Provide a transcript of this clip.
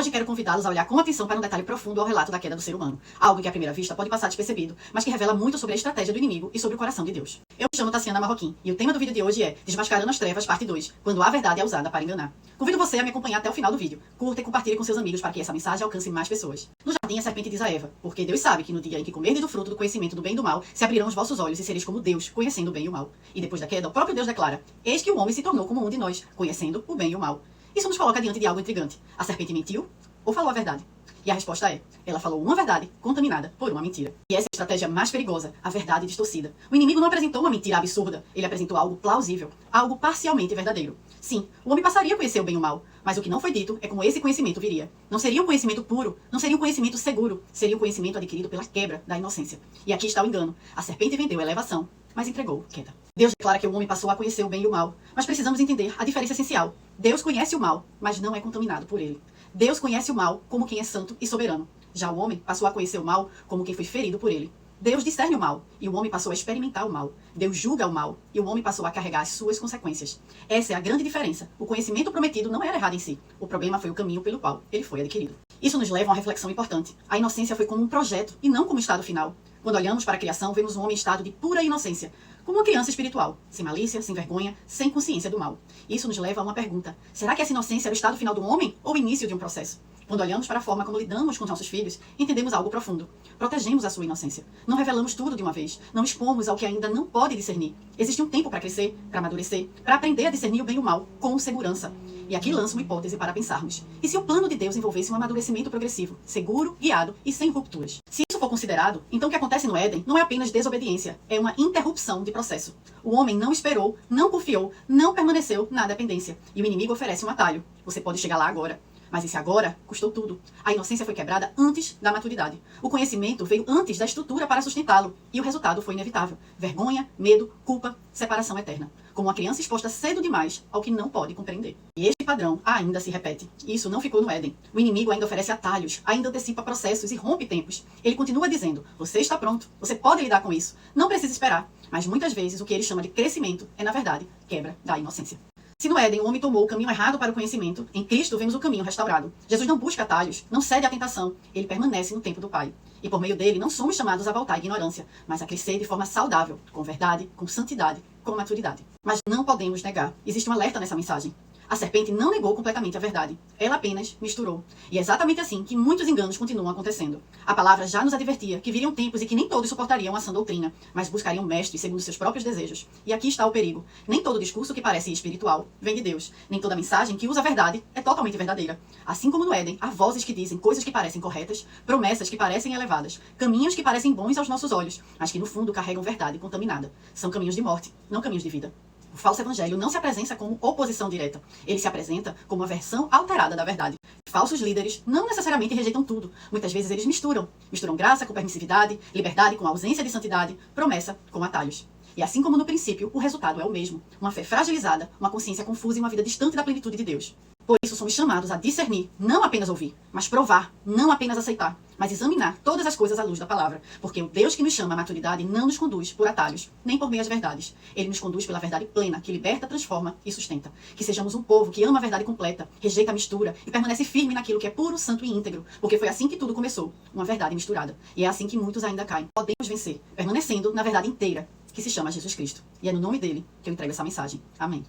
Hoje quero convidá-los a olhar com atenção para um detalhe profundo ao relato da queda do ser humano. Algo que à primeira vista pode passar despercebido, mas que revela muito sobre a estratégia do inimigo e sobre o coração de Deus. Eu me chamo Tassiana Marroquim e o tema do vídeo de hoje é Desmascarando as Trevas, parte 2, quando a verdade é usada para enganar. Convido você a me acompanhar até o final do vídeo. Curta e compartilhe com seus amigos para que essa mensagem alcance mais pessoas. No jardim, a serpente diz a Eva, porque Deus sabe que no dia em que comerdes do fruto do conhecimento do bem e do mal, se abrirão os vossos olhos e sereis como Deus, conhecendo o bem e o mal. E depois da queda, o próprio Deus declara, eis que o homem se tornou como um de nós, conhecendo o bem e o mal. Isso nos coloca diante de algo intrigante. A serpente mentiu ou falou a verdade? E a resposta é, ela falou uma verdade contaminada por uma mentira. E essa é a estratégia mais perigosa, a verdade distorcida. O inimigo não apresentou uma mentira absurda, ele apresentou algo plausível, algo parcialmente verdadeiro. Sim, o homem passaria a conhecer o bem e o mal, mas o que não foi dito é como esse conhecimento viria. Não seria um conhecimento puro, não seria um conhecimento seguro, seria um conhecimento adquirido pela quebra da inocência. E aqui está o engano. A serpente vendeu a elevação, mas entregou queda. Deus declara que o homem passou a conhecer o bem e o mal, mas precisamos entender a diferença essencial. Deus conhece o mal, mas não é contaminado por ele. Deus conhece o mal como quem é santo e soberano. Já o homem passou a conhecer o mal como quem foi ferido por ele. Deus discerne o mal, e o homem passou a experimentar o mal. Deus julga o mal, e o homem passou a carregar as suas consequências. Essa é a grande diferença. O conhecimento prometido não era errado em si. O problema foi o caminho pelo qual ele foi adquirido. Isso nos leva a uma reflexão importante. A inocência foi como um projeto, e não como estado final. Quando olhamos para a criação, vemos um homem em estado de pura inocência, como uma criança espiritual, sem malícia, sem vergonha, sem consciência do mal. Isso nos leva a uma pergunta. Será que essa inocência é o estado final do homem ou o início de um processo? Quando olhamos para a forma como lidamos com nossos filhos, entendemos algo profundo. Protegemos a sua inocência. Não revelamos tudo de uma vez. Não expomos ao que ainda não pode discernir. Existe um tempo para crescer, para amadurecer, para aprender a discernir o bem e o mal, com segurança. E aqui lanço uma hipótese para pensarmos. E se o plano de Deus envolvesse um amadurecimento progressivo, seguro, guiado e sem rupturas? Se isso for considerado, então o que acontece no Éden não é apenas desobediência, é uma interrupção de processo. O homem não esperou, não confiou, não permaneceu na dependência. E o inimigo oferece um atalho. Você pode chegar lá agora. Mas esse agora custou tudo. A inocência foi quebrada antes da maturidade. O conhecimento veio antes da estrutura para sustentá-lo. E o resultado foi inevitável. Vergonha, medo, culpa, separação eterna. Como uma criança exposta cedo demais ao que não pode compreender. E este padrão ainda se repete. Isso não ficou no Éden. O inimigo ainda oferece atalhos, ainda antecipa processos e rompe tempos. Ele continua dizendo, você está pronto, você pode lidar com isso, não precisa esperar. Mas muitas vezes o que ele chama de crescimento é, na verdade, quebra da inocência. Se no Éden o homem tomou o caminho errado para o conhecimento, em Cristo vemos o caminho restaurado. Jesus não busca atalhos, não cede à tentação, ele permanece no tempo do Pai. E por meio dele não somos chamados a voltar à ignorância, mas a crescer de forma saudável, com verdade, com santidade, com maturidade. Mas não podemos negar, existe um alerta nessa mensagem. A serpente não negou completamente a verdade, ela apenas misturou. E é exatamente assim que muitos enganos continuam acontecendo. A palavra já nos advertia que viriam tempos em que nem todos suportariam a sã doutrina, mas buscariam mestres segundo seus próprios desejos. E aqui está o perigo. Nem todo discurso que parece espiritual vem de Deus. Nem toda mensagem que usa a verdade é totalmente verdadeira. Assim como no Éden, há vozes que dizem coisas que parecem corretas, promessas que parecem elevadas, caminhos que parecem bons aos nossos olhos, mas que no fundo carregam verdade contaminada. São caminhos de morte, não caminhos de vida. O falso evangelho não se apresenta como oposição direta. Ele se apresenta como uma versão alterada da verdade. Falsos líderes não necessariamente rejeitam tudo. Muitas vezes eles misturam. Misturam graça com permissividade, liberdade com ausência de santidade, promessa com atalhos. E assim como no princípio, o resultado é o mesmo. Uma fé fragilizada, uma consciência confusa e uma vida distante da plenitude de Deus. Por isso somos chamados a discernir, não apenas ouvir, mas provar, não apenas aceitar, mas examinar todas as coisas à luz da palavra. Porque o Deus que nos chama à maturidade não nos conduz por atalhos, nem por meias verdades. Ele nos conduz pela verdade plena, que liberta, transforma e sustenta. Que sejamos um povo que ama a verdade completa, rejeita a mistura e permanece firme naquilo que é puro, santo e íntegro. Porque foi assim que tudo começou, uma verdade misturada. E é assim que muitos ainda caem. Podemos vencer, permanecendo na verdade inteira, que se chama Jesus Cristo. E é no nome dele que eu entrego essa mensagem. Amém.